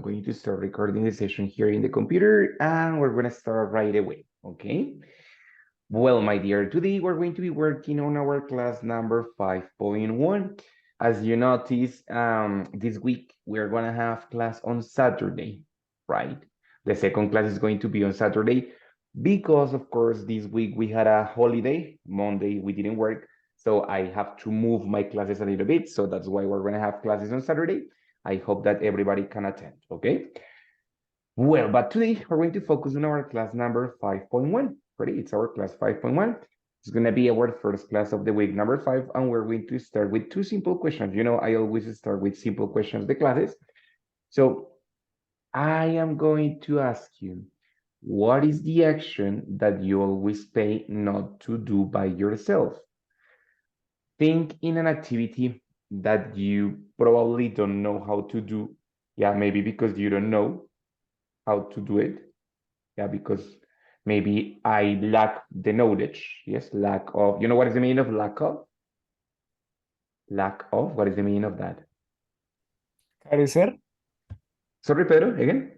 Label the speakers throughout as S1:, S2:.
S1: I'm going to start recording the session here in the computer and we're going to start right away, okay? Well, my dear, today we're going to be working on our class number 5.1. As you notice, this week we're going to have class on Saturday, right? The second class is going to be on Saturday because, of course, this week we had a holiday. Monday we didn't work, so I have to move my classes a little bit. So that's why we're going to have classes on Saturday. I hope that everybody can attend, okay? Well, but today we're going to focus on our class number 5.1. Ready? It's our class 5.1. It's going to be our first class of the week, number 5, and we're going to start with 2 simple questions. You know, I always start with simple questions, the classes. So I am going to ask you, what is the action that you always pay not to do by yourself? Think in an activity that you probably don't know how to do. Yeah, maybe because you don't know how to do it. Yeah, because maybe I lack the knowledge. Yes, lack of. You know what is the meaning of lack of? Lack of. What is the meaning of that?
S2: Carecer,
S1: Sorry, Pedro, again.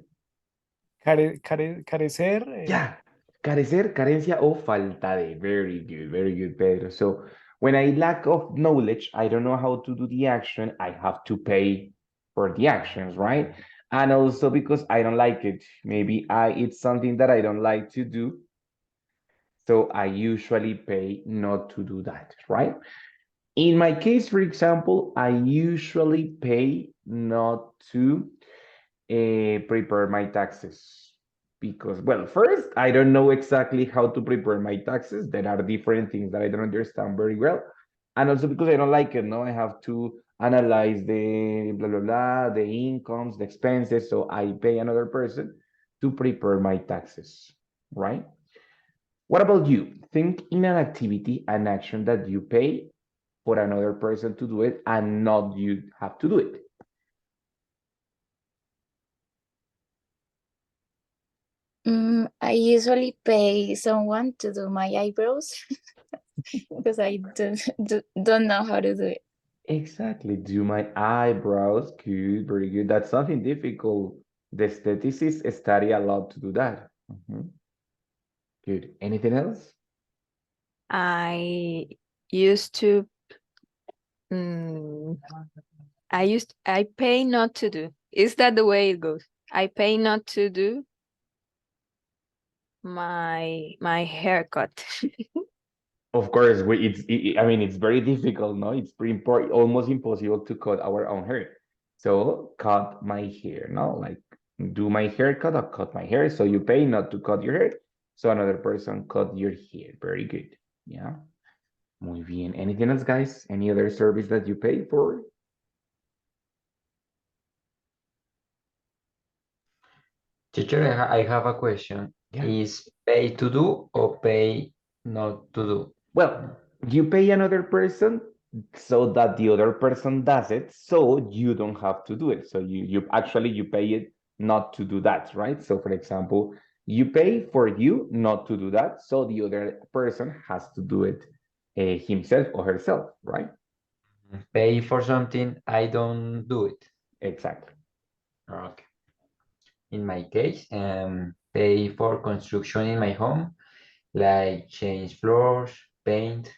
S2: carecer.
S1: Yeah, carecer, carencia o falta de. Very good, Pedro. So when I lack of knowledge, I don't know how to do the action, I have to pay for the actions, right? And also because I don't like it. Maybe it's something that I don't like to do. So I usually pay not to do that, right? In my case, for example, I usually pay not to prepare my taxes because, well, first, I don't know exactly how to prepare my taxes. There are different things that I don't understand very well. And also because I don't like it, no, I have to analyze the blah, blah, blah, the incomes, the expenses. So I pay another person to prepare my taxes, right? What about you? Think in an activity, an action that you pay for another person to do it and not you have to do it.
S3: I usually pay someone to do my eyebrows because I don't know how to do it.
S1: Exactly. Do my eyebrows. Good, very good. That's something difficult. The aestheticists study a lot to do that. Good. Anything else?
S4: I used to I pay not to do. Is that the way it goes? I pay not to do my haircut.
S1: Of course, I mean, it's very difficult, no? It's pretty important, almost impossible to cut our own hair. So cut my hair, no? Like do my haircut or cut my hair. So you pay not to cut your hair. So another person cut your hair. Very good. Yeah. Muy bien. Anything else, guys? Any other service that you pay for?
S5: Teacher, I have a question.
S1: Yeah.
S5: Is pay to do or pay not to do?
S1: Well, you pay another person so that the other person does it, so you don't have to do it. So you actually you pay it not to do that, right? So for example, you pay for you not to do that, so the other person has to do it himself or herself, right?
S5: Pay for something, I don't do it.
S1: Exactly.
S5: Okay. In my case, pay for construction in my home, like change floors, paint.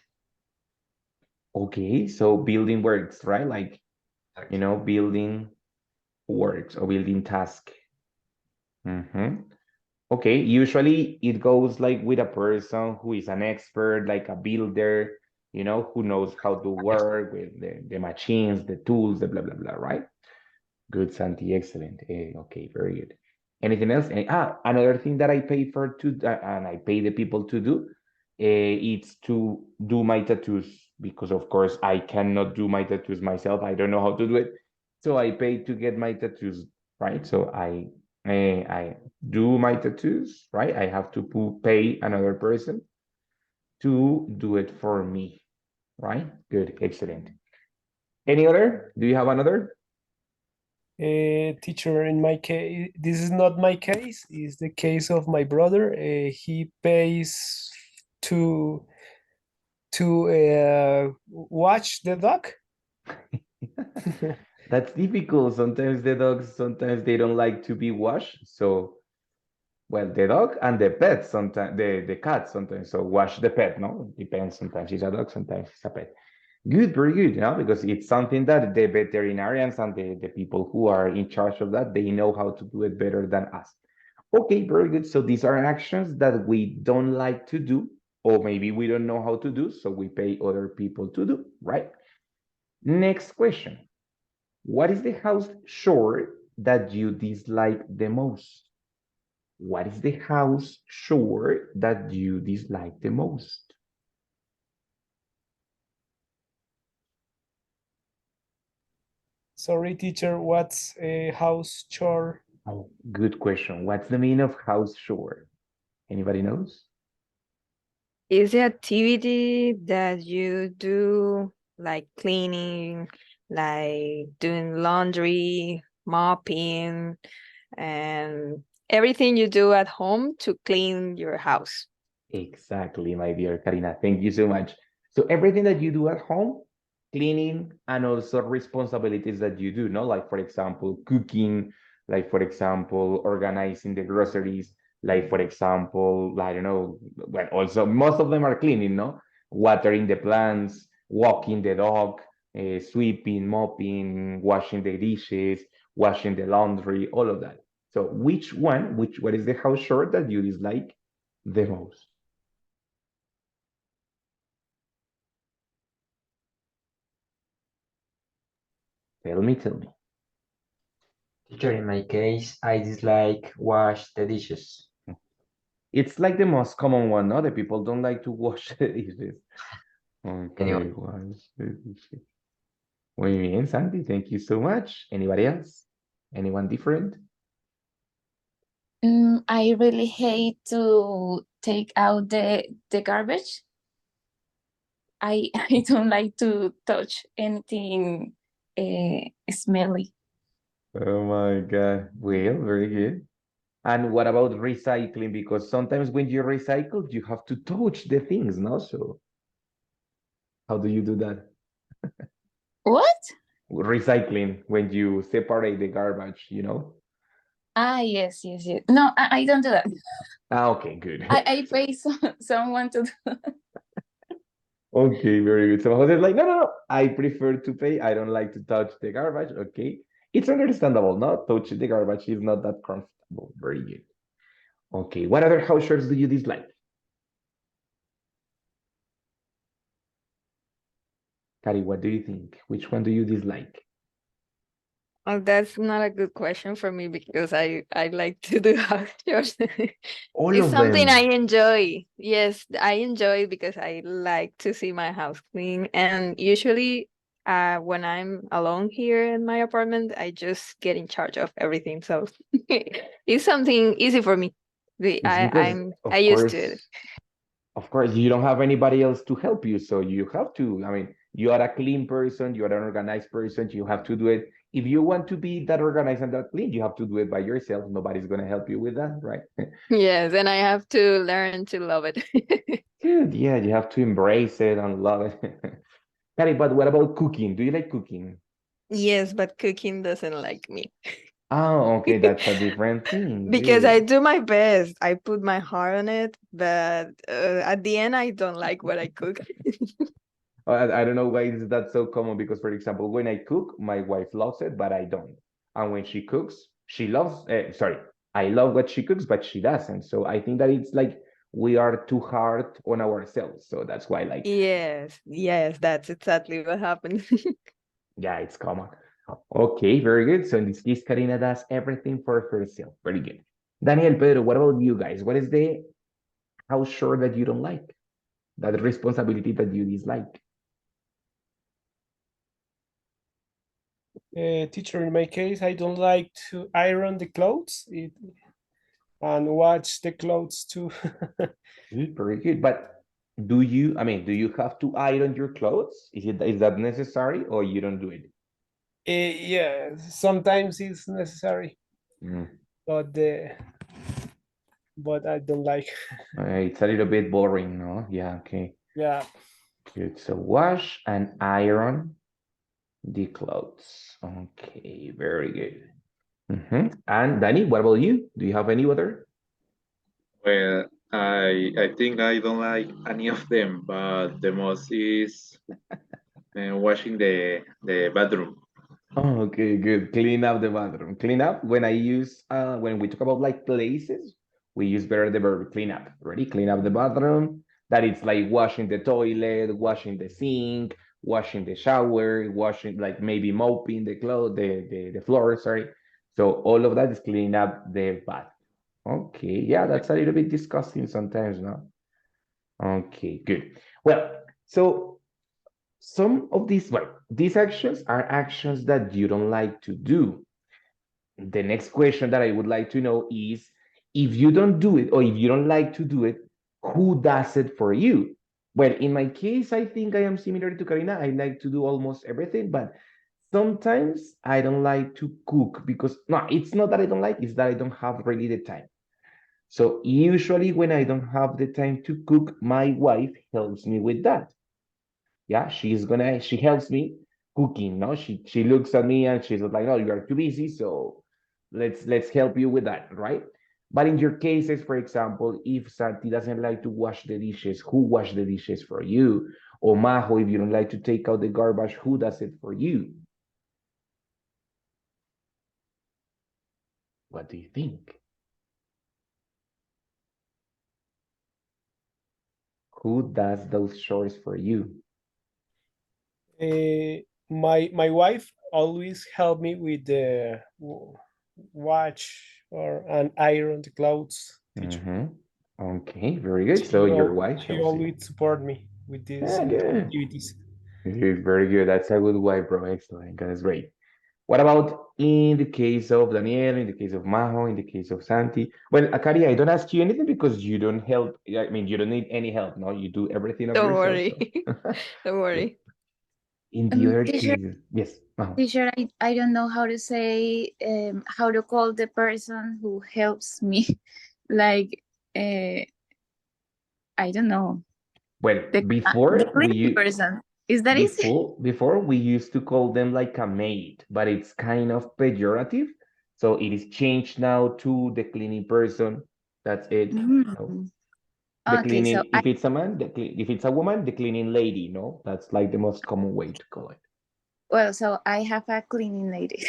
S1: Okay, so building works, right? Like, you know, building works or building task. Okay, usually it goes like with a person who is an expert, like a builder, you know, who knows how to work with the machines, the tools, the blah, blah, blah, right? Good, Santi, excellent. Okay, very good. Anything else? Another thing that I pay for to, and I pay the people to do, it's to do my tattoos because of course I cannot do my tattoos myself. I don't know how to do it. So I pay to get my tattoos, right? So I do my tattoos, right? I have to pay another person to do it for me, right? Good, excellent. Any other? Do you have another?
S2: Teacher, in my case, this is not my case. It's the case of my brother. He pays to watch the dog.
S1: That's difficult. Sometimes the dogs, sometimes they don't like to be washed. So, well, the dog and the pet, sometimes the cat sometimes. So wash the pet, no? Depends. Sometimes it's a dog, sometimes it's a pet. Good, very good, you know, because it's something that the veterinarians and the people who are in charge of that, they know how to do it better than us. Okay, very good. So these are actions that we don't like to do, or maybe we don't know how to do, so we pay other people to do, right? Next question. What is the house chore that you dislike the most? What is the house chore that you dislike the most?
S2: Sorry, teacher, what's a house chore?
S1: Oh, good question. What's the meaning of house chore? Anybody knows?
S4: Is the activity that you do like cleaning, like doing laundry, mopping, and everything you do at home to clean your house?
S1: Exactly, my dear Karina. Thank you so much. So everything that you do at home, cleaning, and also responsibilities that you do, no? Like for example, cooking, like for example, organizing the groceries, like for example, I don't know, well, also most of them are cleaning, no? Watering the plants, walking the dog, sweeping, mopping, washing the dishes, washing the laundry, all of that. So what is the house chore that you dislike the most? Tell me.
S5: Teacher, in my case, I dislike wash the dishes.
S1: It's like the most common one, no? The people don't like to wash the dishes.
S5: Anyway,
S1: Okay, wash the dishes. Muy bien, Sandy. Thank you so much. Anybody else? Anyone different?
S3: I really hate to take out the garbage. I don't like to touch anything smelly.
S1: Oh my God. Well, very good. And what about recycling? Because sometimes when you recycle, you have to touch the things, no? So how do you do that?
S3: What?
S1: Recycling, when you separate the garbage, you know?
S3: Ah, yes. No, I don't do that.
S1: Ah, okay, good.
S3: I pay someone to do.
S1: Okay, very good. So Jose's like, no. I prefer to pay. I don't like to touch the garbage. Okay. It's understandable, no? Touching the garbage is not that comfortable. Very good. Okay. What other house chores do you dislike? Kari, what do you think? Which one do you dislike?
S4: Well, that's not a good question for me because I like to do house chores.
S1: All
S4: It's
S1: of
S4: something I
S1: them.
S4: enjoy. Yes, I enjoy because I like to see my house clean. And usually, when I'm alone here in my apartment, I just get in charge of everything. So it's something easy for me.
S1: It's because,
S4: I used to it.
S1: of course, you don't have anybody else to help you. So you have to, I mean, you are a clean person, you are an organized person, you have to do it. If you want to be that organized and that clean, you have to do it by yourself. Nobody's going to help you with that, right?
S4: Yes, and I have to learn to love it.
S1: Good. Yeah, you have to embrace it and love it. Kari, but what about cooking? Do you like cooking?
S4: Yes, but cooking doesn't like me.
S1: Oh, okay, that's a different thing.
S4: Because I
S1: Good.
S4: do my best. I put my heart on it, but at the end, I don't like what I cook.
S1: I don't know why is that so common because, for example, when I cook, my wife loves it, but I don't. And when she cooks, she loves, sorry, I love what she cooks, but she doesn't. So I think that it's like we are too hard on ourselves. So that's why, like,
S4: Yes, that's exactly what happened.
S1: yeah, it's common. Okay, very good. So in this case, Karina does everything for herself. Very good. Daniel, Pedro, what about you guys? What is the house chore that you don't like? That responsibility that you dislike?
S2: Teacher, in my case, I don't like to iron the clothes and watch the clothes too.
S1: Good, very good. But do you have to iron your clothes? Is that necessary or you don't do it?
S2: Yeah, sometimes it's necessary,
S1: Mm,
S2: but but I don't like.
S1: it's a little bit boring, no? Yeah, okay.
S2: Yeah.
S1: Good. So wash and iron The clothes. Okay, very good. And Danny, what about you? Do you have any other?
S6: Well, I think I don't like any of them, but the most is washing the bathroom.
S1: Oh, okay, good. Clean up the bathroom. Clean up. When we talk about like places, we use better the verb clean up. Ready? Clean up the bathroom. That it's like washing the toilet, washing the sink, washing the shower, washing like maybe mopping the clothes, the floor, sorry. So all of that is cleaning up the bath. Okay, yeah, that's a little bit disgusting sometimes, no? Okay, good. Well, so some of these actions are actions that you don't like to do. The next question that I would like to know is if you don't do it or if you don't like to do it, who does it for you? Well, in my case, I think I am similar to Karina. I like to do almost everything, but sometimes I don't like to cook because no, it's not that I don't like, it's that I don't have really the time. So usually when I don't have the time to cook, my wife helps me with that. Yeah, she helps me cooking. No, she looks at me and she's like, "No, you are too busy, so let's help you with that, right?" But in your cases, for example, if Santi doesn't like to wash the dishes, who wash the dishes for you? Or Majo, if you don't like to take out the garbage, who does it for you? What do you think? Who does those chores for you?
S2: My wife always help me with the watch or and iron the clothes. Teacher.
S1: Okay, very good. So your wife
S2: She
S1: helps you.
S2: always support me with these
S1: Yeah, good.
S2: activities.
S1: Good, very good. That's a good wife, bro. Excellent. That's great. What about in the case of Daniel, in the case of Majo, in the case of Santi? Well, Akari, I don't ask you anything because you don't help. I mean, you don't need any help, no? You do everything of
S4: Don't
S1: yourself.
S4: worry.
S1: So.
S4: Don't
S1: Good.
S4: worry.
S1: In the other
S3: Teacher,
S1: cases, yes, Majo.
S3: teacher, I don't know how to say how to call the person who helps me. Like I don't know.
S1: Well,
S3: The cleaning person. Is that easy?
S1: before we used to call them like a maid, but it's kind of pejorative. So it is changed now to the cleaning person. That's it. No.
S3: Mm.
S1: The
S3: Okay, so
S1: cleaning, if it's a man, if it's a woman, the cleaning lady, no? That's like the most common way to call it.
S3: so I have a cleaning lady.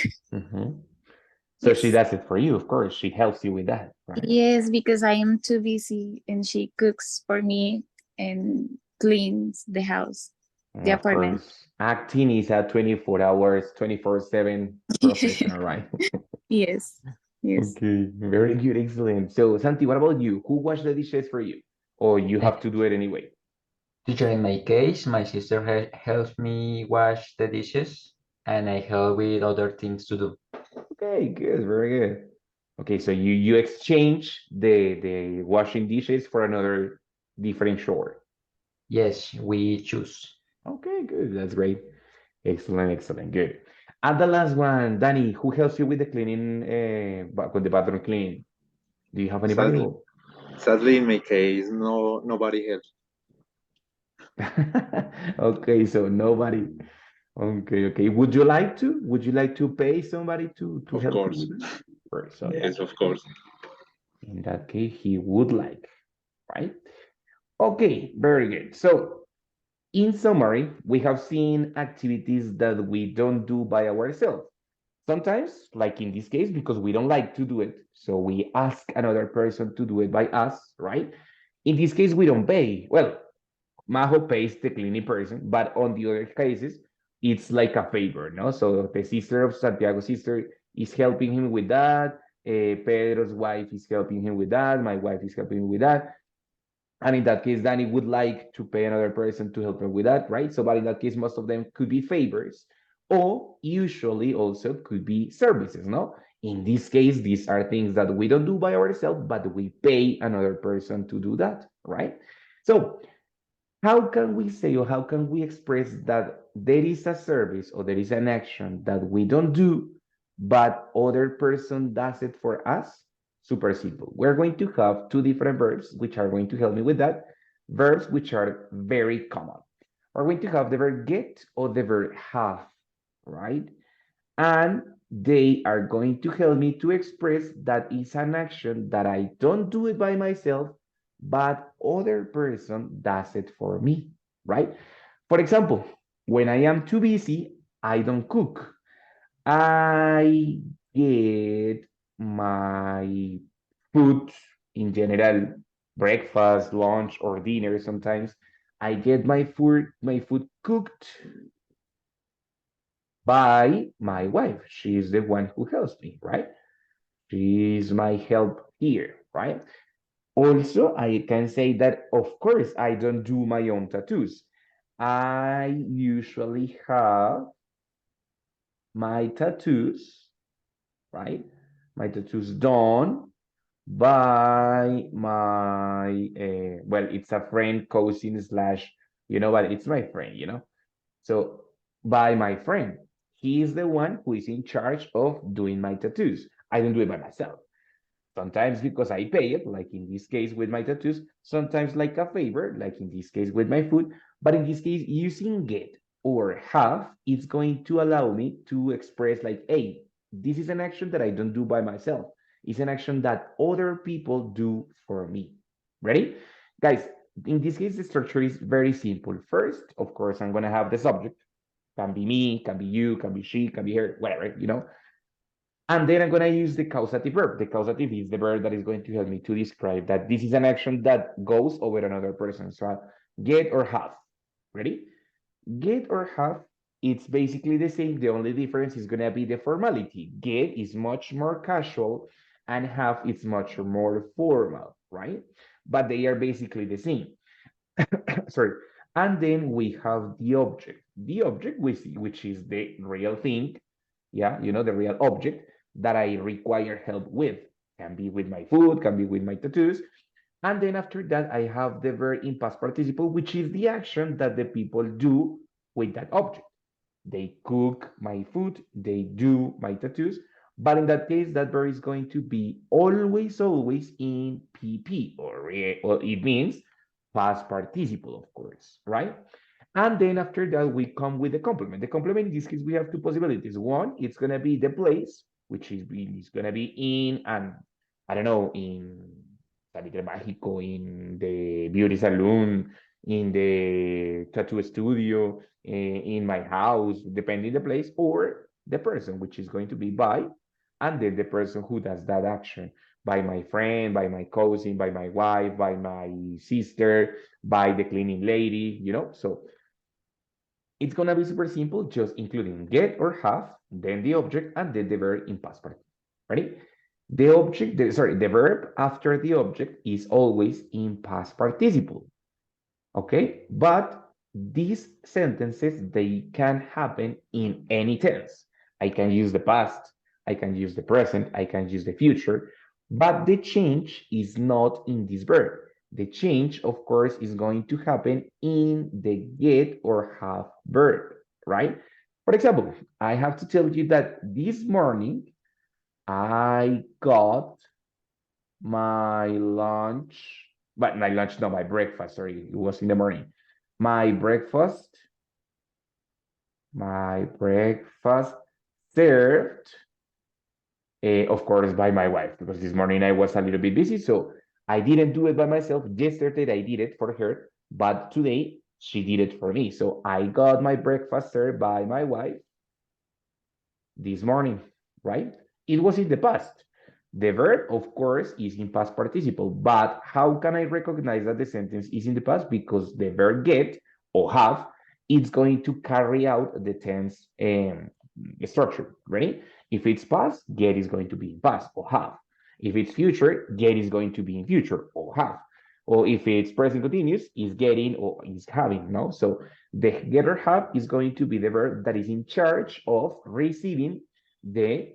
S1: So she
S3: Yes.
S1: does it for you, of course. She helps you with that, right?
S3: Yes, because I am too busy and she cooks for me and cleans the house, the
S1: Of
S3: apartment.
S1: course. Acting is a 24 hours, 24/7 professional, right?
S3: Yes. Yes.
S1: Okay, very good, excellent. So, Santi, what about you? Who washed the dishes for you? Or you
S5: Uh,
S1: have to do it anyway?
S5: Teacher, in my case, my sister helps me wash the dishes, and I help with other things to do.
S1: Okay, good, very good. Okay, so you exchange the washing dishes for another different chore.
S5: Yes, we choose.
S1: Okay, good. That's great. Excellent, excellent, good. And the last one, Danny, who helps you with the cleaning, with the bathroom cleaning? Do you have anybody
S6: Sadly,
S1: who?
S6: sadly, in my case, nobody helps.
S1: Okay, so nobody. Okay, okay. Would you like to? Would you like to pay somebody to
S6: Of
S1: help you
S6: course,
S1: with that? Right, so yeah,
S6: yes, of course.
S1: in that case, he would like, right? Okay, very good. So in summary, we have seen activities that we don't do by ourselves. Sometimes, like in this case, because we don't like to do it, so we ask another person to do it by us, right? In this case, we don't pay. Well, Majo pays the cleaning person, but on the other cases, it's like a favor, no? So the sister of Santiago's sister is helping him with that. Pedro's wife is helping him with that. My wife is helping me with that. And in that case, Danny would like to pay another person to help her with that, right? So, but in that case, most of them could be favors, or usually also could be services, no? In this case, these are things that we don't do by ourselves, but we pay another person to do that, right? So, how can we say or how can we express that there is a service or there is an action that we don't do, but other person does it for us? Super simple. We're going to have two different verbs which are going to help me with that. Verbs which are very common. We're going to have the verb get or the verb have. right? And they are going to help me to express that is an action that I don't do it by myself, but other person does it for me, right? For example, when I am too busy, I don't cook. I get my food in general, breakfast, lunch, or dinner sometimes. I get my food cooked by my wife. She is the one who helps me, right? She is my help here, right? Also, I can say that, of course, I don't do my own tattoos. I usually have my tattoos, right? My tattoos done by my, well, it's a friend, cousin, slash, but it's my friend, So by my friend, he is the one who is in charge of doing my tattoos. I don't do it by myself. Sometimes because I pay it, like in this case with my tattoos, sometimes like a favor, like in this case with my food, but in this case, using get or have, it's going to allow me to express like, hey, this is an action that I don't do by myself. It's an action that other people do for me. Ready? Guys, in this case, the structure is very simple. First, of course, I'm gonna have the subject. Can be me, can be you, can be she, can be her, whatever. And then I'm going to use the causative verb. The causative is the verb that is going to help me to describe that this is an action that goes over another person. So get or have. Ready? Get or have, it's basically the same. The only difference is going to be the formality. Get is much more casual and have is much more formal, right? But they are basically the same. Sorry. And then we have the object. The object, which is the real thing, yeah, the real object that I require help with. Can be with my food, can be with my tattoos. And then after that, I have the verb in past participle, which is the action that the people do with that object. They cook my food, they do my tattoos. But in that case, that verb is going to be always, always in PP, or it means past participle, of course, right? And then after that, we come with the complement. The complement, in this case, we have two possibilities. One, it's going to be the place, which is going to be in, and I don't know, in Salitre Mágico, in the beauty salon, in the tattoo studio, in my house, depending the place, or the person, which is going to be by, and then the person who does that action, by my friend, by my cousin, by my wife, by my sister, by the cleaning lady. So it's gonna be super simple, just including get or have, then the object, and then the verb in past participle. Ready? The verb after the object is always in past participle. Okay, but these sentences, they can happen in any tense. I can use the past, I can use the present, I can use the future, but the change is not in this verb. The change, of course, is going to happen in the get or have verb, right? For example, I have to tell you that this morning I got my lunch, but my lunch, no, my breakfast, sorry, it was in the morning. My breakfast, my breakfast served, of course, by my wife, because this morning I was a little bit busy, so I didn't do it by myself. Yesterday I did it for her, but today she did it for me. So I got my breakfast served by my wife this morning, right? It was in the past. The verb, of course, is in past participle, but how can I recognize that the sentence is in the past? Because the verb get or have, it's going to carry out the tense structure. Ready? If it's past, get is going to be in past or have. If it's future, get is going to be in future or have. Or if it's present continuous, is getting or is having, no? So the get or have is going to be the verb that is in charge of receiving the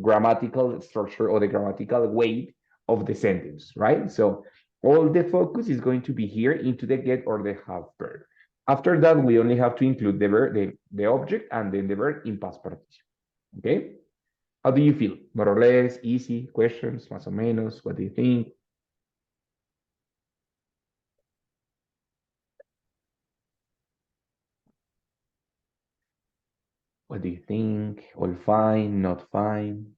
S1: grammatical structure or the grammatical weight of the sentence, right? So all the focus is going to be here into the get or the have verb. After that, we only have to include the verb, the object, and then the verb in past participle. Okay? How do you feel? More or less, easy, questions, más o menos, what do you think? What do you think? All fine, not fine?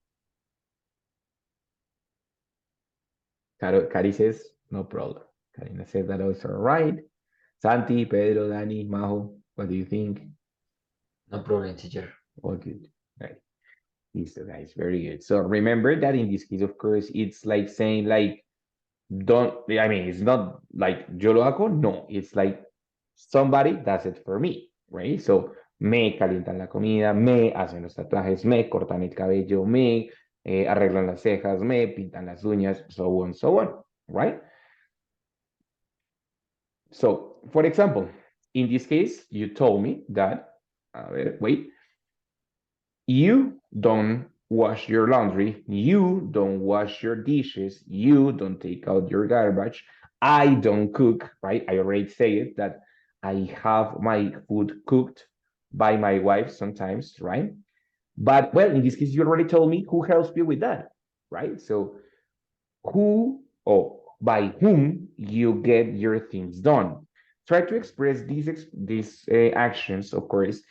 S1: Cari says, no problem. Karina says that also right. Santi, Pedro, Dani, Majo, what do you think?
S5: No problem, teacher.
S1: All good. Right. Listo, guys. Very good. So remember that in this case, of course, it's like saying like, don't, I mean, it's not like yo lo hago. No, it's like somebody does it for me, right? So me calientan la comida, me hacen los tatuajes, me cortan el cabello, me arreglan las cejas, me pintan las uñas, so on, right? So, for example, in this case, you told me that, wait, you don't wash your laundry, you don't wash your dishes, you don't take out your garbage, I don't cook, right? I already say it that I have my food cooked by my wife sometimes, right? But well, in this case, you already told me who helps you with that, right? So who or by whom you get your things done. Try to express these actions, of course,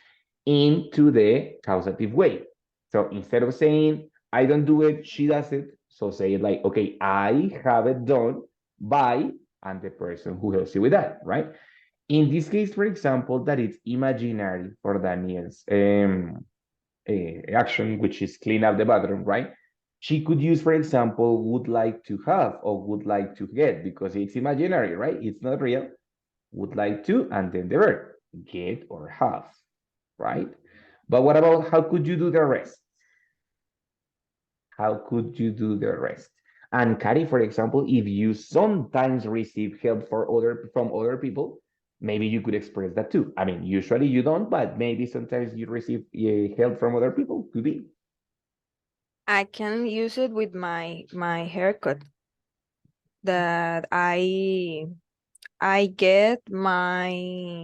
S1: into the causative way. So instead of saying, I don't do it, she does it. So say it like, okay, I have it done by, and the person who helps you with that, right? In this case, for example, that it's imaginary for Daniel's action, which is clean up the bathroom, right? She could use, for example, would like to have or would like to get because it's imaginary, right? It's not real. Would like to, and then the verb, get or have, right? But what about how could you do the rest? How could you do the rest? And Kari, for example, if you sometimes receive help from other people, maybe you could express that too. I mean, usually you don't, but maybe sometimes you receive help from other people. Could be.
S4: I can use it with my haircut. That I get my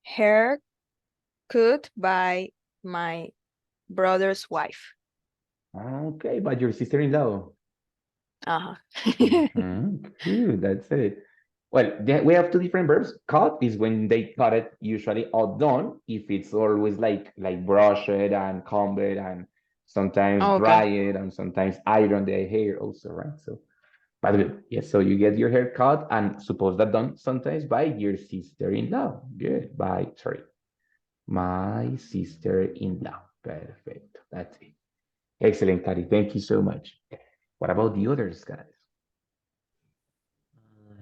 S4: hair cut by my brother's wife.
S1: Okay, but your sister-in-law.
S4: Uh-huh.
S1: Good, that's it. Well, we have two different verbs. Cut is when they cut it, usually all done. If it's always like brush it and comb it and sometimes dry
S4: Okay.
S1: it and sometimes iron the hair also, right? So, but good. Yes, so you get your hair cut and suppose that done sometimes by your sister-in-law. Good. Sorry, my sister-in-law. Perfect. That's it. Excellent, Kari. Thank you so much. What about the others, guys?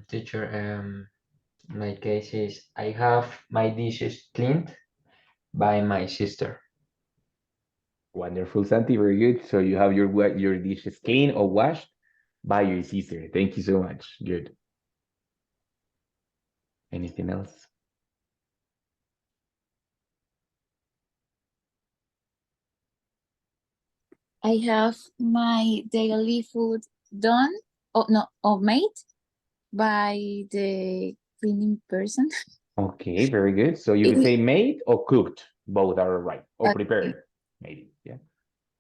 S5: Teacher, my case is I have my dishes cleaned by my sister.
S1: Wonderful, Santi. Very good. So you have your dishes clean or washed by your sister. Thank you so much. Good. Anything else?
S3: I have my daily food done, oh no, or made by the cleaning person.
S1: Okay, very good. So you could say made or cooked. Both are right. Or
S3: Okay.
S1: prepared, maybe. Yeah.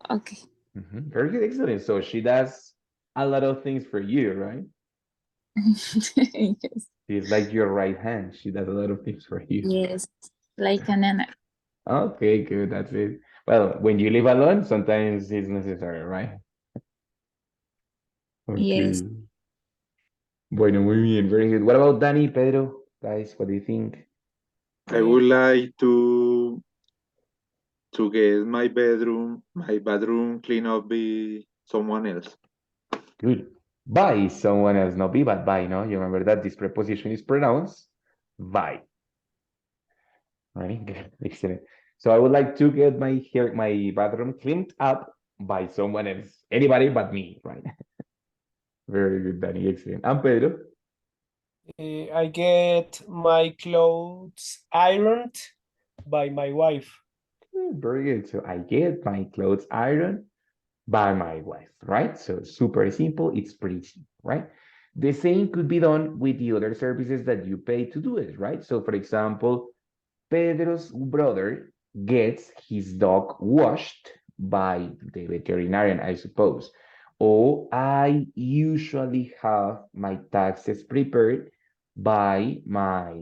S3: Okay.
S1: Very good. Excellent. So she does a lot of things for you, right?
S3: Yes.
S1: She's like your right hand. She does a lot of things for you.
S3: Yes. Like an nana.
S1: Okay, good. That's it. Well, when you live alone, sometimes it's necessary, right?
S3: Yes.
S1: Okay. Bueno, muy bien. Very good. What about Danny, Pedro? Guys, what do you think?
S6: I would like to get my bathroom cleaned up by someone else.
S1: Good. By someone else, not be, but by, no? You remember that this preposition is pronounced by. Right? Good. Excellent. So I would like to get my bathroom cleaned up by someone else. Anybody but me, right? Very good, Danny. Excellent. And Pedro?
S2: I get my clothes ironed by my wife.
S1: Good, very good. So I get my clothes ironed by my wife, right? So super simple. It's pretty simple, right? The same could be done with the other services that you pay to do it, right? So for example, Pedro's brother gets his dog washed by the veterinarian, I suppose. Or I usually have my taxes prepared by my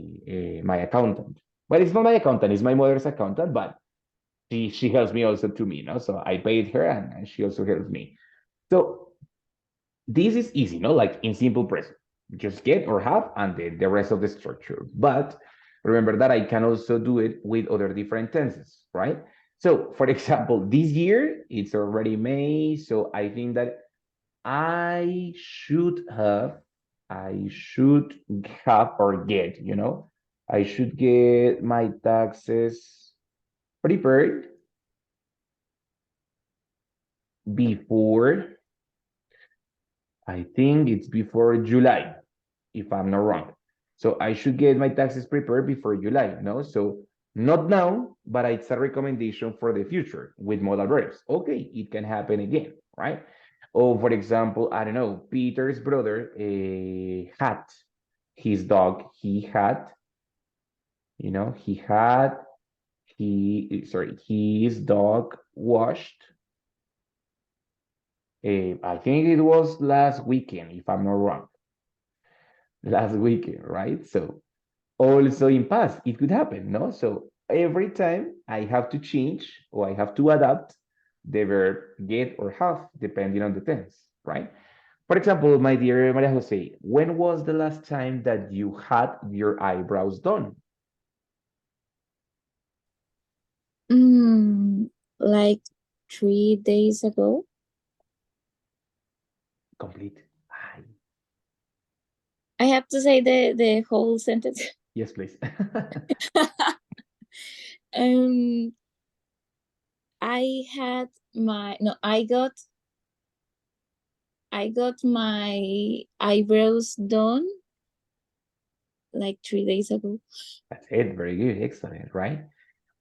S1: accountant. But it's not my accountant, it's my mother's accountant, but she helps me also to me, no? So I paid her and she also helps me. So this is easy, no? Like in simple present, just get or have and the rest of the structure. But remember that I can also do it with other different tenses, right? So for example, this year it's already May, so I think that I should have, I should have or get, you know, I should get my taxes prepared before, I think it's before July, if I'm not wrong. So I should get my taxes prepared before July, no? So not now, but it's a recommendation for the future with modal verbs. Okay, it can happen again, right? Or for example, I don't know, Peter's brother had his dog, he had, you know, his dog washed. I think it was last weekend, if I'm not wrong. Last weekend, right? So also in past, it could happen, no? So every time I have to change or I have to adapt the verb get or have, depending on the tense, right? For example, my dear Maria Jose, when was the last time that you had your eyebrows done?
S3: Like 3 days ago.
S1: Complete. Ay,
S3: I have to say the whole sentence.
S1: yes, please.
S3: um, I had my no, I got my eyebrows done like 3 days ago.
S1: That's it. Very good. Excellent, right?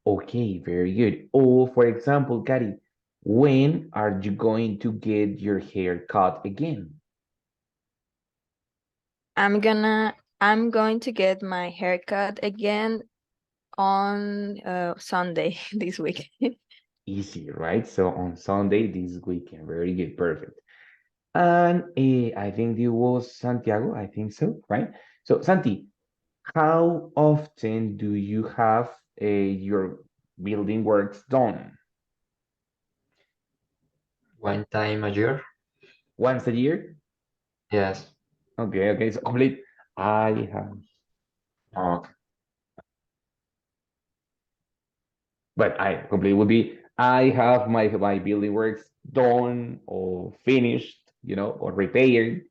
S1: Okay, very good. Or for example, Gary, when are you going to get your hair cut again?
S4: I'm going to get my haircut again on Sunday this week.
S1: Easy, right? So on Sunday this weekend. Very good, perfect. And I think it was Santiago, I think so, right? So Santi, how often do you have your building works done?
S5: One time a year.
S1: Once a year?
S5: Yes.
S1: Okay, okay, so complete. I have,
S5: Oh,
S1: but I complete would be I have my building works done or finished, you know, or repaired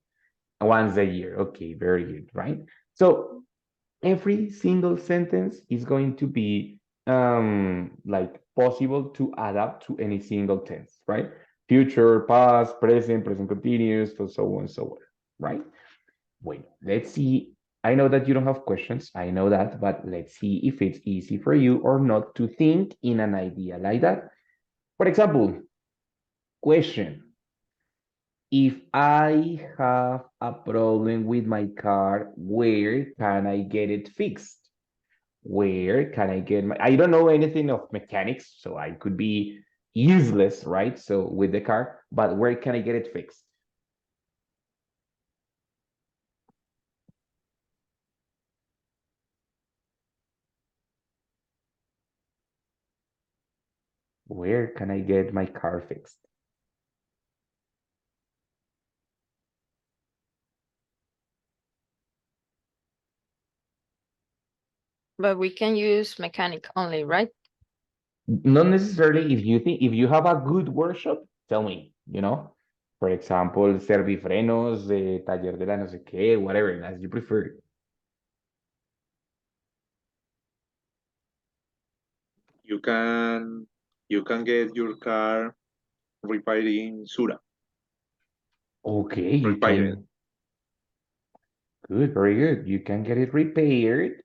S1: once a year. Okay, very good, right? So every single sentence is going to be like possible to adapt to any single tense, right? Future, past, present continuous, so on and so on, right? Wait, let's see. I know that you don't have questions, I know that, but let's see if it's easy for you or not to think in an idea like that. For example, question: if I have a problem with my car, where can I get it fixed? Where can I get my, I don't know anything of mechanics, so I could be useless, right? So with the car, but where can I get it fixed? Where can I get my car fixed?
S4: But we can use mechanic only, right?
S1: Not necessarily. If you think, if you have a good workshop, tell me, you know, for example, Servifrenos, Taller de la no sé qué, whatever, as you prefer.
S6: You can get your car repaired in Sura.
S1: Okay, you
S6: Repaired.
S1: can, good, very good. You can get it repaired.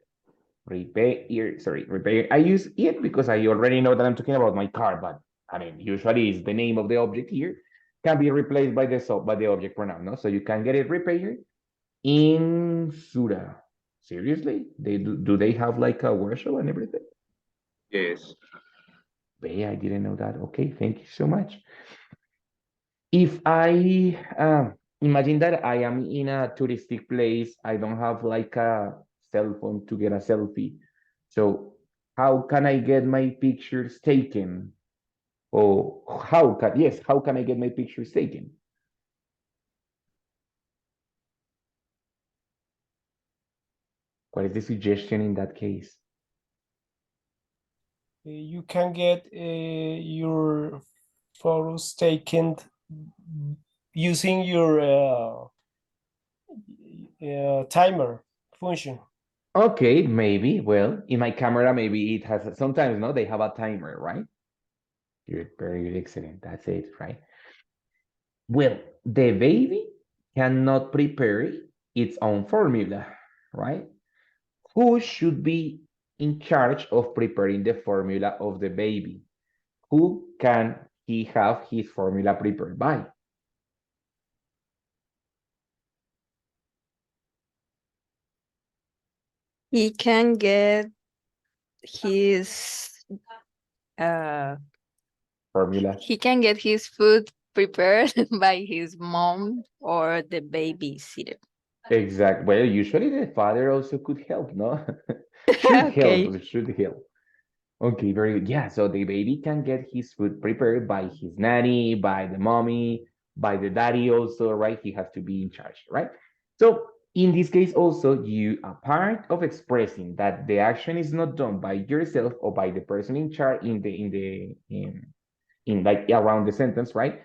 S1: Repair. I use it because I already know that I'm talking about my car, but I mean, usually it's the name of the object here, can be replaced by the object pronoun, no? So you can get it repaired in Sura. Seriously? Do they have like a workshop and everything?
S6: Yes.
S1: I didn't know that. Okay, thank you so much. If I imagine that I am in a touristic place. I don't have like a cell phone to get a selfie. So how can I get my pictures taken? Or how can I get my pictures taken? What is the suggestion in that case?
S2: You can get your photos taken using your timer function.
S1: Okay, maybe. Well, in my camera, maybe it has sometimes, no, they have a timer, right? Good, very good, excellent. That's it, right? Well, the baby cannot prepare its own formula, right? Who should be in charge of preparing the formula of the baby? Who can he have his formula prepared by?
S4: He can get his uh
S1: Formula.
S4: he can get his food prepared by his mom or the babysitter.
S1: Exact. Well, usually the father also could help, no? Should help,
S4: Okay.
S1: should help. Okay, very good. Yeah, so the baby can get his food prepared by his nanny, by the mommy, by the daddy also, right? He has to be in charge, right? So in this case also, you are part of expressing that the action is not done by yourself or by the person in charge in like around the sentence, right?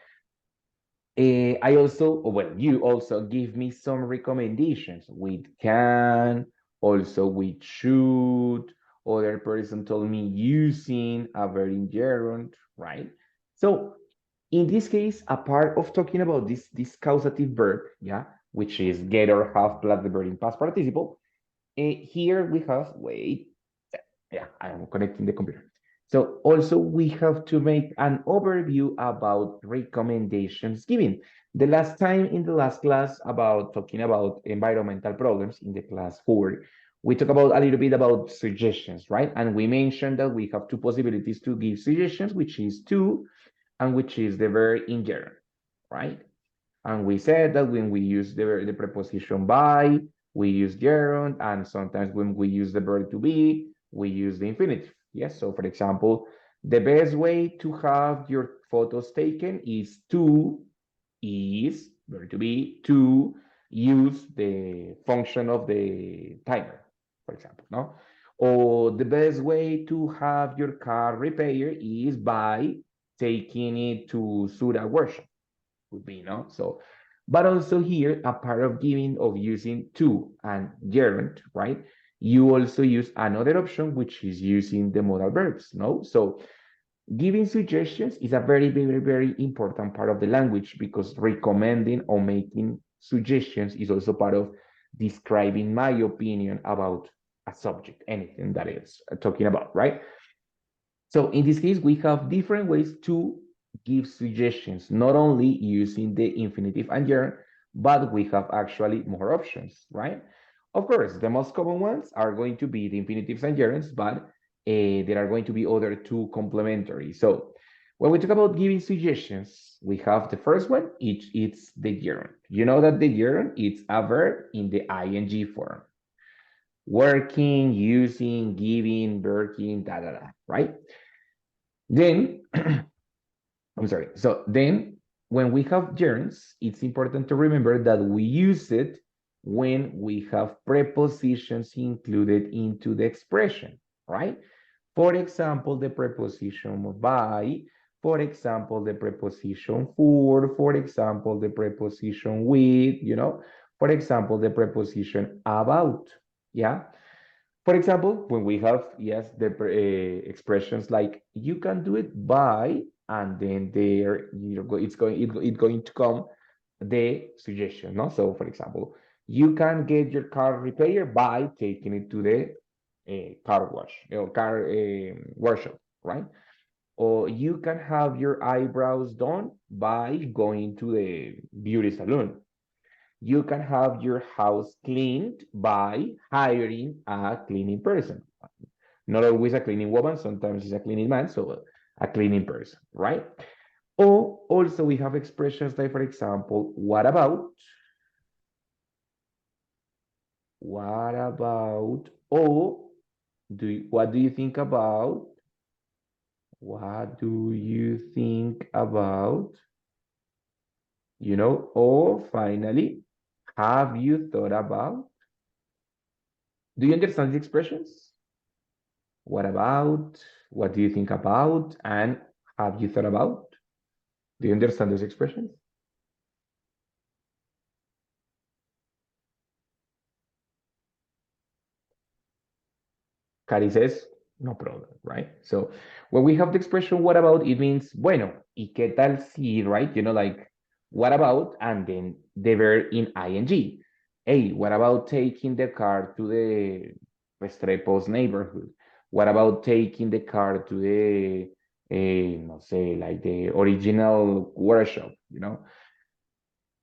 S1: I also, well, you also give me some recommendations. We can, also we should, other person told me using a verb gerund, right? So in this case, a part of talking about this causative verb, yeah, which is get or have plus the verb in past participle, here we have, wait, yeah, I'm connecting the computer. So also we have to make an overview about recommendations given. The last time in the last class about talking about environmental problems in the class 4, we talked about a little bit about suggestions, right? And we mentioned that we have two possibilities to give suggestions, which is to and which is the verb in gerund, right? And we said that when we use the preposition by, we use gerund, and sometimes when we use the verb to be, we use the infinitive. Yes, so for example, the best way to have your photos taken is verb to be, to use the function of the timer, for example, no? Or the best way to have your car repaired is by taking it to Sura workshop would be, no? So, but also here, a part of giving of using to and gerund, right? You also use another option, which is using the modal verbs, no? So giving suggestions is a very, very, very important part of the language because recommending or making suggestions is also part of describing my opinion about a subject, anything that is talking about, right? So in this case, we have different ways to give suggestions, not only using the infinitive and gerund, but we have actually more options, right? Of course, the most common ones are going to be the infinitives and gerunds, but there are going to be other two complementary. So when we talk about giving suggestions, we have the first one, it's the gerund. You know that the gerund, it's a verb in the ing form. Working, using, giving, working, right? Then, I'm sorry. So then when we have gerunds, it's important to remember that we use it when we have prepositions included into the expression, right? For example, the preposition by, for example, the preposition for example, the preposition with, for example, the preposition about, yeah? For example, when we have, yes, the expressions like you can do it by, and then there, it's going to come the suggestion, no? So for example, you can get your car repaired by taking it to the car wash or car workshop, right? Or you can have your eyebrows done by going to the beauty salon. You can have your house cleaned by hiring a cleaning person. Not always a cleaning woman, sometimes it's a cleaning man, so a cleaning person, right? Or also we have expressions like, for example, what about? What about? Or what do you think about? What do you think about? Or finally, have you thought about? Do you understand the expressions? What about? What do you think about? And have you thought about? Do you understand those expressions? Cari says, no problem, right? So when we have the expression what about, it means, bueno, ¿y qué tal si, right? Like, what about, and then the verb in ing. Hey, what about taking the car to the Restrepo's neighborhood? What about taking the car to the, no sé, like the original workshop,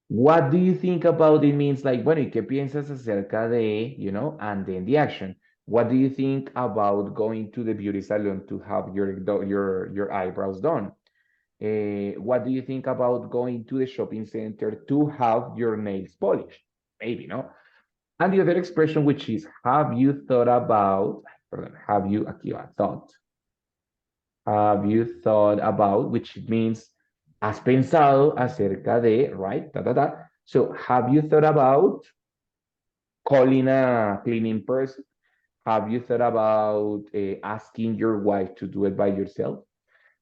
S1: What do you think about it means like, bueno, ¿y qué piensas acerca de, and then the action. What do you think about going to the beauty salon to have your eyebrows done? What do you think about going to the shopping center to have your nails polished? Maybe, no? And the other expression, which is, have you thought about, pardon, have you, aquí va, thought. Have you thought about, which means, has pensado acerca de, right? So, have you thought about calling a cleaning person? Have you thought about asking your wife to do it by yourself?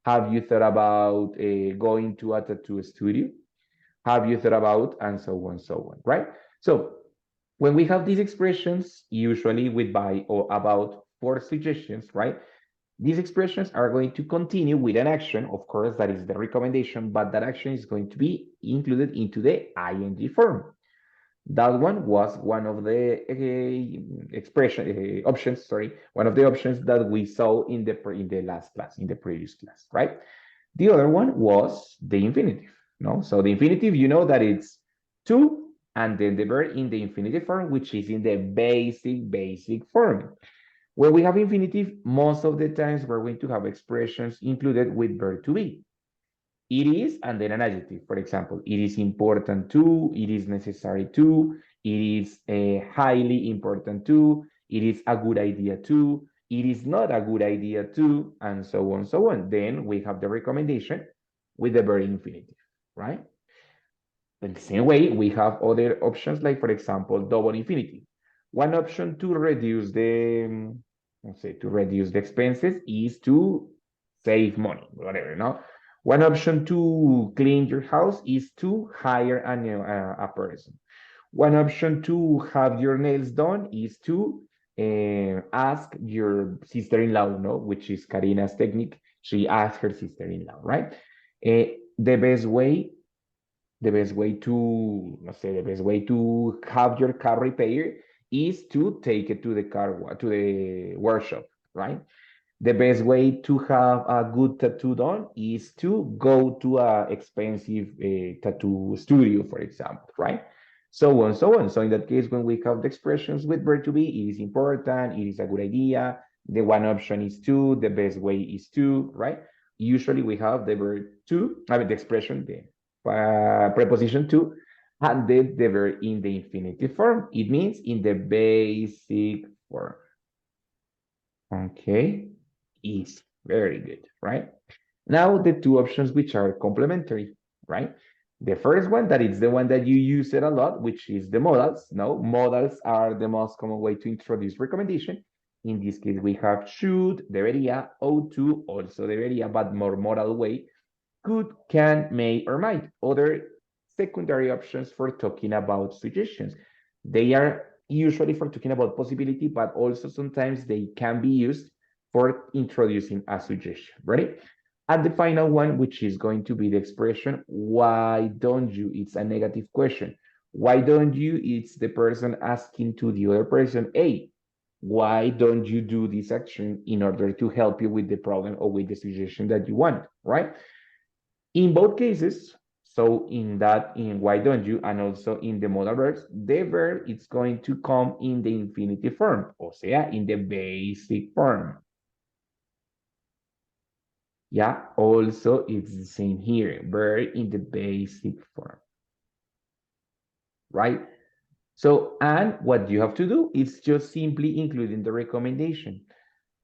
S1: Have you thought about going to a tattoo studio? Have you thought about, and so on, so on, right? So, when we have these expressions, usually with by or about for suggestions, right? These expressions are going to continue with an action, of course, that is the recommendation, but that action is going to be included into the ing form. That one was one of the options, sorry, one of the options that we saw in the last class, in the previous class, right? The other one was the infinitive, no? So the infinitive, you know that it's to, and then the verb in the infinitive form, which is in the basic form. When we have infinitive, most of the times we're going to have expressions included with verb to be. It is, and then an adjective. For example, it is important to, it is necessary to, it is highly important to, it is a good idea to, it is not a good idea to, and so on, so on. Then we have the recommendation with the verb infinitive, right? In the same way, we have other options like, for example, double infinitive. One option to reduce the, let's say, to reduce the expenses is to save money, whatever, no? One option to clean your house is to hire a person. One option to have your nails done is to ask your sister-in-law, no? Which is Karina's technique. She asked her sister-in-law, right? The best way to, let's say, the best way to have your car repaired is to take it to the workshop, right? The best way to have a good tattoo done is to go to a expensive tattoo studio, for example, right? So on, so on. So in that case, when we have the expressions with verb to be, it is important, it is a good idea. The one option is to, the best way is to, right? Usually we have the verb to, the expression, the preposition to, and then the verb in the infinitive form. It means in the basic form. Okay, easy, very good, right? Now the two options which are complementary, right? The first one, that is the one that you use it a lot, which is the modals. No, modals are the most common way to introduce recommendation. In this case, we have should, debería, ought to, also debería, but more modal way, could, can, may, or might. Other secondary options for talking about suggestions. They are usually for talking about possibility, but also sometimes they can be used for introducing a suggestion, right? And the final one, which is going to be the expression, why don't you? It's a negative question. Why don't you? It's the person asking to the other person, hey, why don't you do this action in order to help you with the problem or with the suggestion that you want, right? In both cases, so in why don't you, and also in the modal verbs, the verb is going to come in the infinitive form, o sea, in the basic form. Yeah, also it's the same here, verb in the basic form, right? So, and what you have to do is just simply including the recommendation.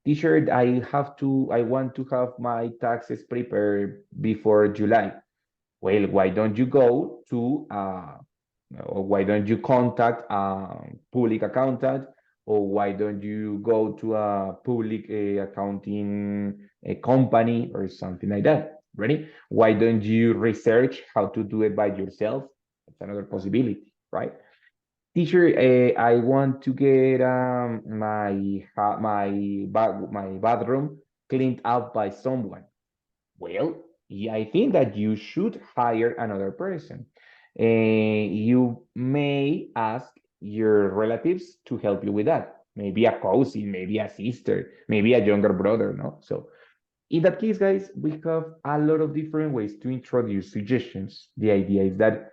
S1: Teacher, I want to have my taxes prepared before July. Well, why don't you go to, or why don't you contact a public accountant, or why don't you go to a public accounting company or something like that? Ready? Why don't you research how to do it by yourself? That's another possibility, right? Teacher, I want to get my bathroom cleaned up by someone. Well, yeah, I think that you should hire another person. You may ask your relatives to help you with that. Maybe a cousin, maybe a sister, maybe a younger brother, no? So in that case, guys, we have a lot of different ways to introduce suggestions. The idea is that,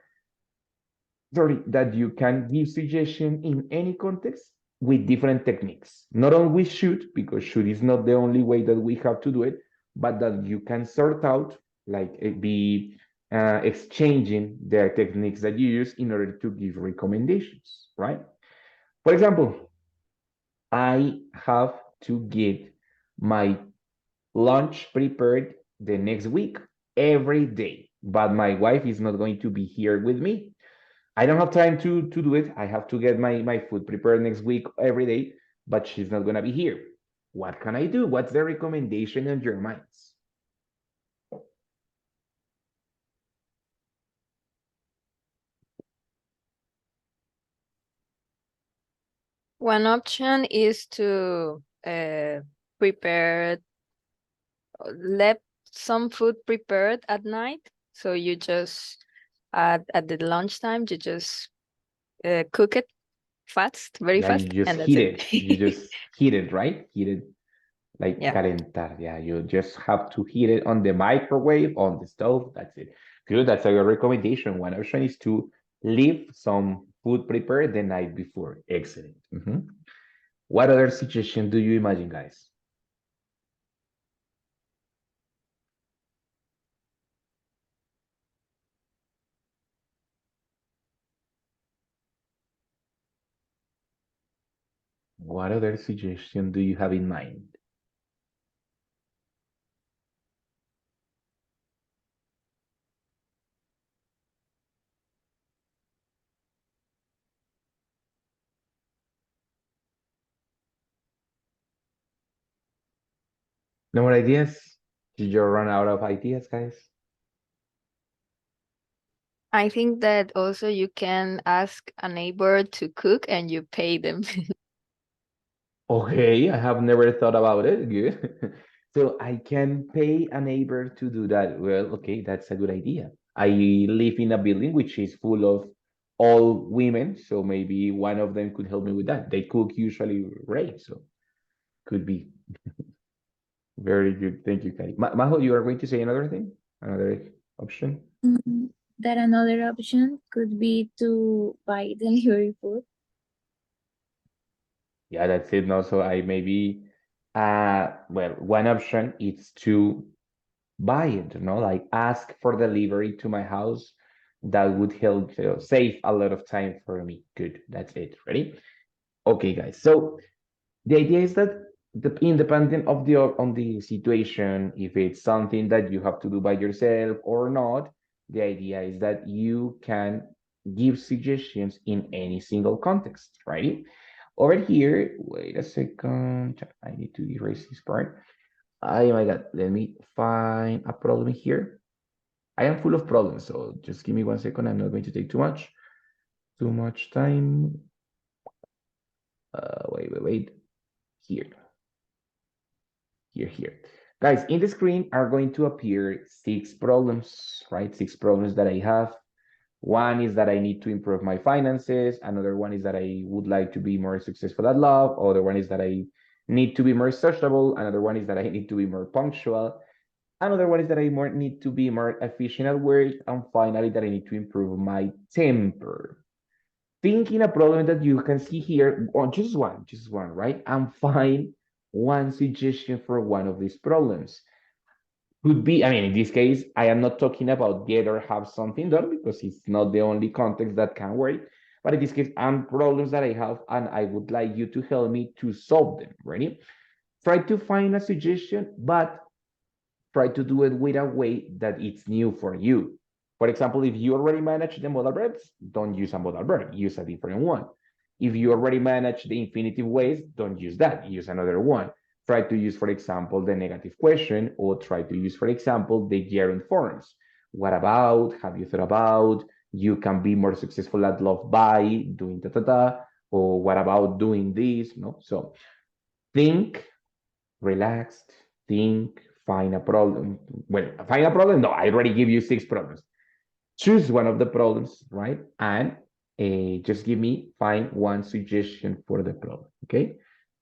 S1: sorry, that you can give suggestion in any context with different techniques. Not always should, because should is not the only way that we have to do it, but that you can sort out, like be exchanging the techniques that you use in order to give recommendations, right? For example, I have to get my lunch prepared the next week every day, but my wife is not going to be here with me. I don't have time to do it. I have to get my food prepared next week every day, but she's not gonna be here. What can I do? What's the recommendation in your minds?
S4: One option is to prepare, let some food prepared at night. So you just at the lunchtime, you just cook it fast, very
S1: Yeah, you
S4: fast,
S1: just
S4: and that's
S1: heat
S4: it.
S1: it. You just heat it, right? Heat it like
S4: Yeah.
S1: calentar. Yeah, you just have to heat it on the microwave, on the stove. That's it. Good. That's a good recommendation. One option is to leave some food prepared the night before. Excellent. What other suggestion do you imagine, guys? What other suggestion do you have in mind? No more ideas? Did you run out of ideas, guys?
S4: I think that also you can ask a neighbor to cook and you pay them.
S1: Okay, I have never thought about it. Good. So I can pay a neighbor to do that. Well, okay, that's a good idea. I live in a building which is full of all women, so maybe one of them could help me with that. They cook usually great, so could be very good. Thank you, Kari. Majo, you are going to say another thing? Another option?
S3: That another option could be to buy delivery food.
S1: Yeah, that's it. No, so I maybe well, one option is to buy it, like ask for delivery to my house. That would help save a lot of time for me. Good, that's it. Ready? Okay, guys. So the idea is that independent of the on the situation, if it's something that you have to do by yourself or not, the idea is that you can give suggestions in any single context, right? Over here, wait a second. I need to erase this part. Oh my God, let me find a problem here. I am full of problems, so just give me 1 second. I'm not going to take too much time. Wait. Here, here. Guys, in the screen are going to appear 6 problems, right? 6 problems that I have. One is that I need to improve my finances. Another one is that I would like to be more successful at love. Other one is that I need to be more sociable. Another one is that I need to be more punctual. Another one is that I need to be more efficient at work. And finally, that I need to improve my temper. Thinking a problem that you can see here, on just one, right? And find one suggestion for one of these problems. Could be, I mean, in this case, I am not talking about get or have something done because it's not the only context that can work. But in this case, problems that I have, and I would like you to help me to solve them. Ready? Try to find a suggestion, but try to do it with a way that it's new for you. For example, if you already manage the modal verbs, don't use a modal verb, use a different one. If you already manage the infinitive ways, don't use that, use another one. Try to use, for example, the negative question, or try to use, for example, the gerund forms. What about, have you thought about, you can be more successful at love by doing da, or what about doing this, no? So think, relaxed, think, find a problem. Well, find a problem, no, I already give you 6 problems. Choose one of the problems, right? And just give me, find one suggestion for the problem, okay?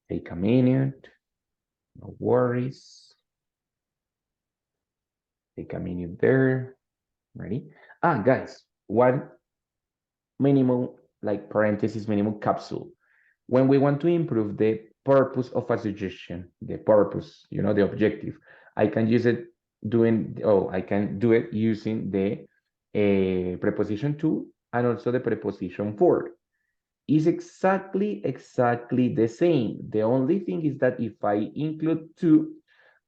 S1: Take a minute, no worries. Take a minute there, ready? Guys, one minimum, like parenthesis, minimum capsule. When we want to improve the purpose of a suggestion, the purpose, you know, the objective, I can use it I can do it using the preposition to and also the preposition for. Is exactly the same. The only thing is that if I include to,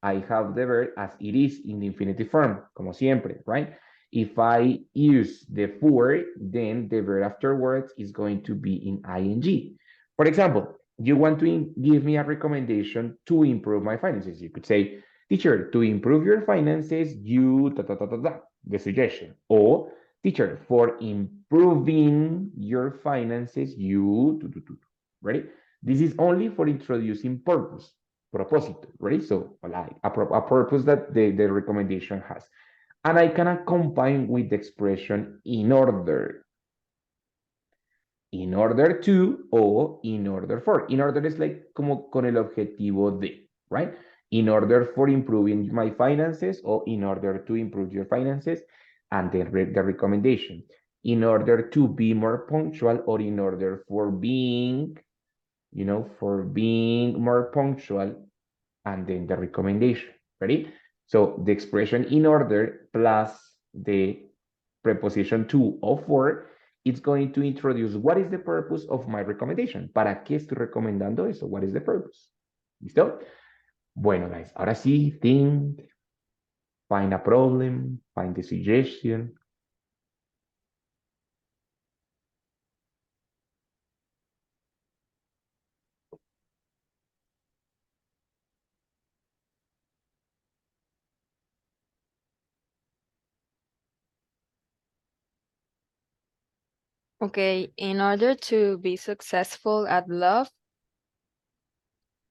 S1: I have the verb as it is in the infinitive form, como siempre, right? If I use the for, then the verb afterwards is going to be in ing. For example, you want to give me a recommendation to improve my finances. You could say, teacher, to improve your finances, you the suggestion. Or teacher, for improving your finances, you ready? This is only for introducing purpose, propósito, ready? So like a purpose that the recommendation has. And I can combine with the expression in order. In order to or in order for. In order is like como con el objetivo de, right? In order for improving my finances or in order to improve your finances, and the recommendation. In order to be more punctual or in order for being, you know, for being more punctual, and then the recommendation, ready? So the expression in order plus the preposition to or for, it's going to introduce what is the purpose of my recommendation. ¿Para qué estoy recomendando eso? What is the purpose? ¿Listo? Bueno, guys, ahora sí, think, find a problem, find the suggestion.
S4: Okay, in order to be successful at love,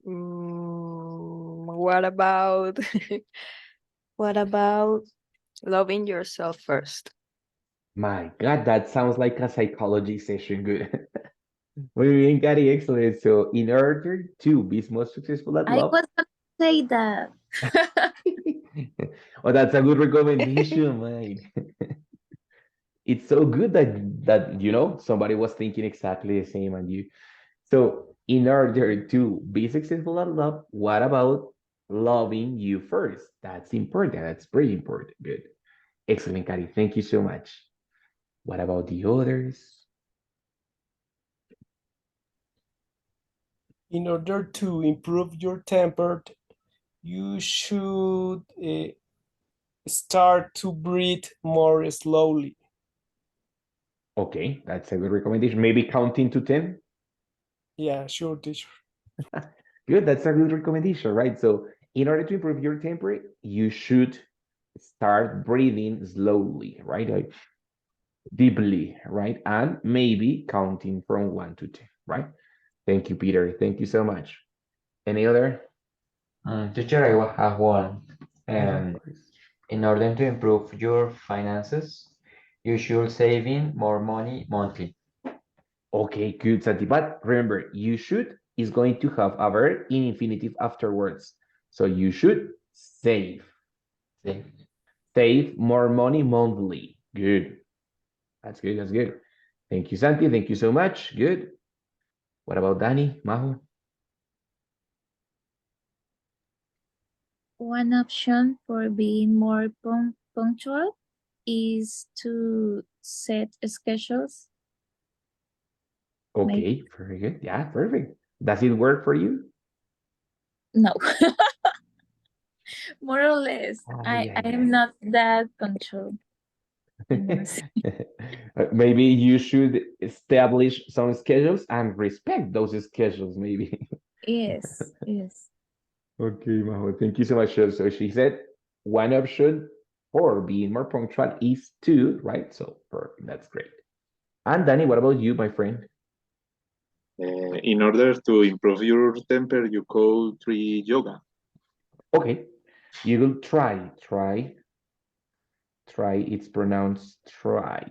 S4: what about what about loving yourself first?
S1: My God, that sounds like a psychology session. Good. Muy bien, Cari, excellent. So in order to be most successful at
S3: I
S1: love,
S3: was going to say that.
S1: oh, that's a good recommendation, man. It's so good that you know somebody was thinking exactly the same as you. So in order to be successful at love, what about loving you first? That's important. That's pretty important. Good. Excellent, Cari. Thank you so much. What about the others?
S2: In order to improve your temper, you should start to breathe more slowly.
S1: Okay, that's a good recommendation. Maybe counting to 10.
S2: Yeah, sure, teacher.
S1: Good, that's a good recommendation, right? So in order to improve your temper, you should start breathing slowly, right? Like deeply, right? And maybe counting from 1 to 10, right? Thank you, Peter. Thank you so much. Any other?
S5: Teacher, I will have one. In order to improve your finances, you should saving more money monthly.
S1: Okay, good, Santi. But remember, you should is going to have a verb in infinitive afterwards. So you should save.
S5: Save.
S1: Save more money monthly. Good. That's good. That's good. Thank you, Santi. Thank you so much. Good. What about Danny, Majo?
S3: one option for being more punctual is to set schedules. Maybe.
S1: Okay, very good. Yeah, perfect. Does it work for you?
S3: No, more or less. I
S1: Yeah,
S3: am not that punctual. I must say.
S1: Maybe you should establish some schedules and respect those schedules, maybe.
S3: Yes, yes.
S1: Okay, Majo, thank you so much. So she said one option for being more punctual is to, right? So perfect, that's great. And Danny, what about you, my friend?
S6: In order to improve your temper, you call tree yoga.
S1: Okay, you will try, it's pronounced try.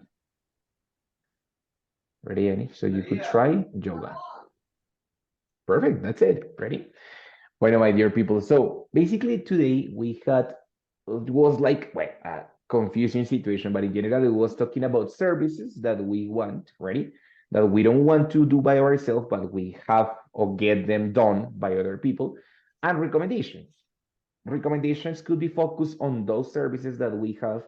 S1: Ready, Annie? So you could try yoga. Perfect, that's it. Ready? Bueno, my dear people. So basically today we had, it was like, well, a confusing situation, but in general, it was talking about services that we want, ready? That we don't want to do by ourselves, but we have or get them done by other people, and recommendations. Recommendations could be focused on those services that we have,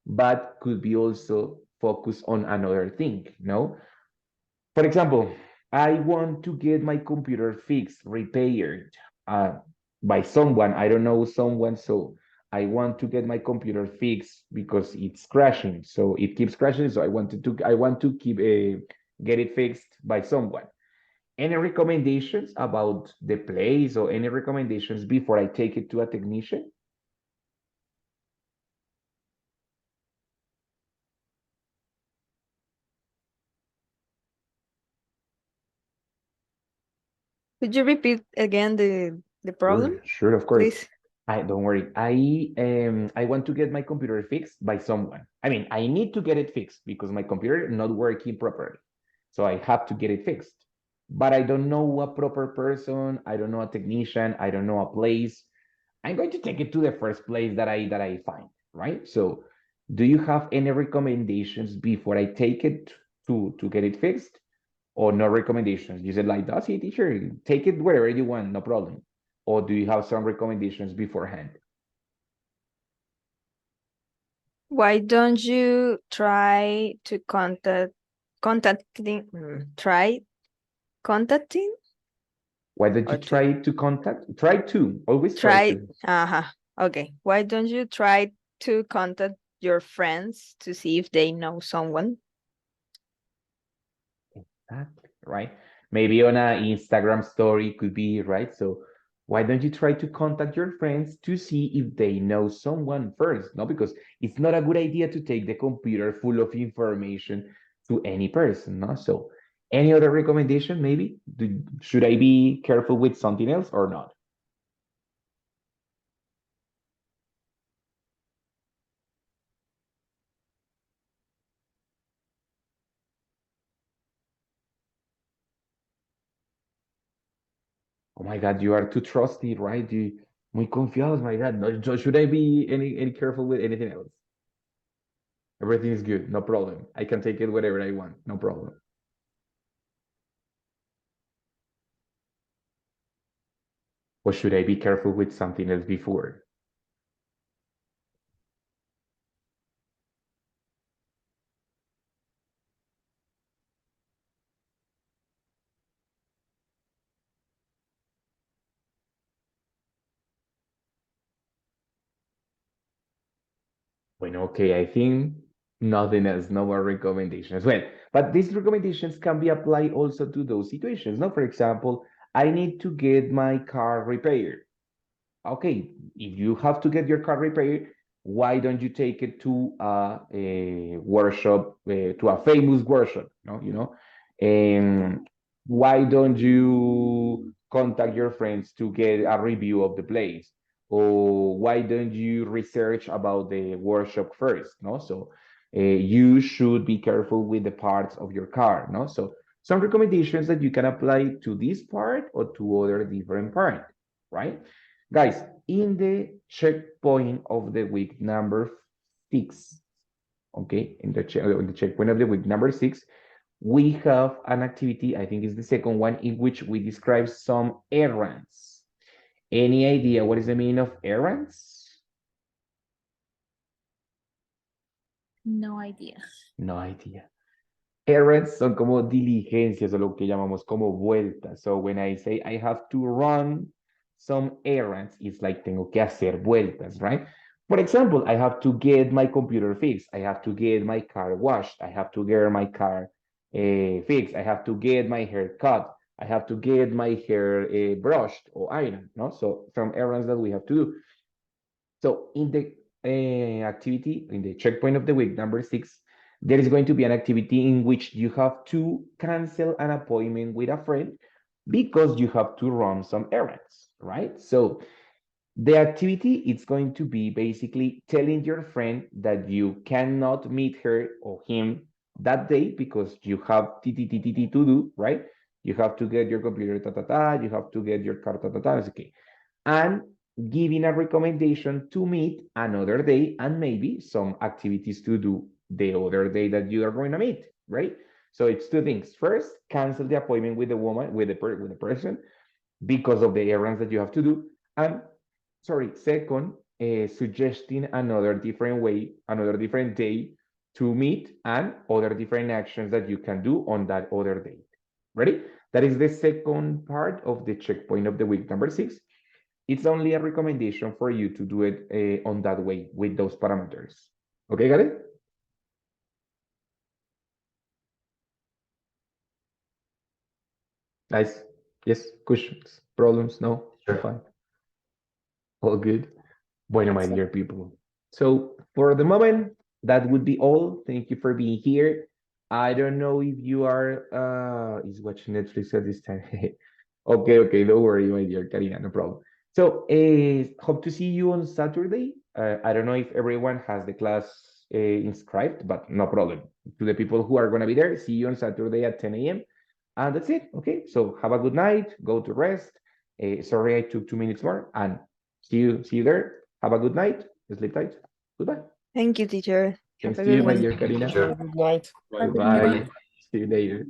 S1: but could be also focused on another thing, no? For example, I want to get my computer fixed, repaired uh, by someone. I don't know someone, so I want to get my computer fixed because it's crashing. So it keeps crashing. So I want to keep get it fixed by someone. Any recommendations about the place or any recommendations before I take it to a technician?
S4: Could you repeat again the problem,
S1: Sure, of course.
S4: please?
S1: I don't worry. I want to get my computer fixed by someone. I mean, I need to get it fixed because my computer not working properly. So I have to get it fixed. But I don't know a proper person, I don't know a technician, I don't know a place. I'm going to take it to the first place that I find, right? So do you have any recommendations before I take it to get it fixed? Or no recommendations? You said like, that's it, teacher. Take it wherever you want, no problem. Or do you have some recommendations beforehand?
S4: Why don't you try to try contacting
S1: Why don't you
S4: or to
S1: try to contact? Try to, always try
S4: try
S1: to.
S4: okay. Why don't you try to contact your friends to see if they know someone?
S1: Exactly, right? Maybe on an Instagram story could be, right? So why don't you try to contact your friends to see if they know someone first? No, because it's not a good idea to take the computer full of information to any person, no? So any other recommendation, maybe? Should I be careful with something else or not? Oh my God, you are too trusty, right? You muy confiados, my God. No, should I be any careful with anything else? Everything is good, no problem. I can take it whatever I want, no problem. Or should I be careful with something else before? Bueno, okay, I think nothing else, no more recommendations. Well, but these recommendations can be applied also to those situations. No, for example, I need to get my car repaired. Okay, if you have to get your car repaired, why don't you take it to a workshop, to a famous workshop? No, and why don't you contact your friends to get a review of the place? Or why don't you research about the workshop first? No, so you should be careful with the parts of your car. No, so some recommendations that you can apply to this part or to other different part, right? Guys, in the checkpoint of the week number 6, okay, in the checkpoint of the week number 6, we have an activity, I think it's the second one, in which we describe some errands. Any idea what is the meaning of errands?
S3: No idea.
S1: No idea. Errands son como diligencias o lo que llamamos como vueltas. So when I say I have to run some errands, it's like tengo que hacer vueltas, right? For example, I have to get my computer fixed. I have to get my car washed. I have to get my car fixed. I have to get my hair cut. I have to get my hair brushed or ironed, no? So some errands that we have to do. So in the activity, in the checkpoint of the week, number 6, there is going to be an activity in which you have to cancel an appointment with a friend because you have to run some errands, right? So the activity is going to be basically telling your friend that you cannot meet her or him that day because you have to do, right? You have to get your computer, you have to get your car, okay. And giving a recommendation to meet another day and maybe some activities to do the other day that you are going to meet, right? So it's two things. First, cancel the appointment with the woman, with the person, because of the errands that you have to do. And sorry, second, suggesting another different way, another different day to meet and other different actions that you can do on that other day. Ready? That is the second part of the checkpoint of the week, number 6. It's only a recommendation for you to do it on that way with those parameters. Okay, got it? Nice. Yes, questions, problems? No,
S5: Sure.
S1: fine. All good. Bueno, my
S3: That's
S1: dear people. So for the moment, that would be all. Thank you for being here. I don't know if you are is watching Netflix at this time. Okay, don't worry, my dear Karina, no problem. So hope to see you on Saturday. I don't know if everyone has the class inscribed, but no problem. To the people who are gonna be there, see you on Saturday at 10 a.m. And that's it. Okay, so have a good night, go to rest. Sorry I took 2 minutes more, and see you there. Have a good night. Sleep tight. Goodbye.
S4: Thank you, teacher. Have
S1: Thanks
S4: a
S1: to you,
S4: good
S1: my
S4: one.
S1: dear Karina.
S5: Sure.
S2: Good night.
S6: Bye.
S3: Good
S1: Goodbye.
S3: night.
S1: See you later.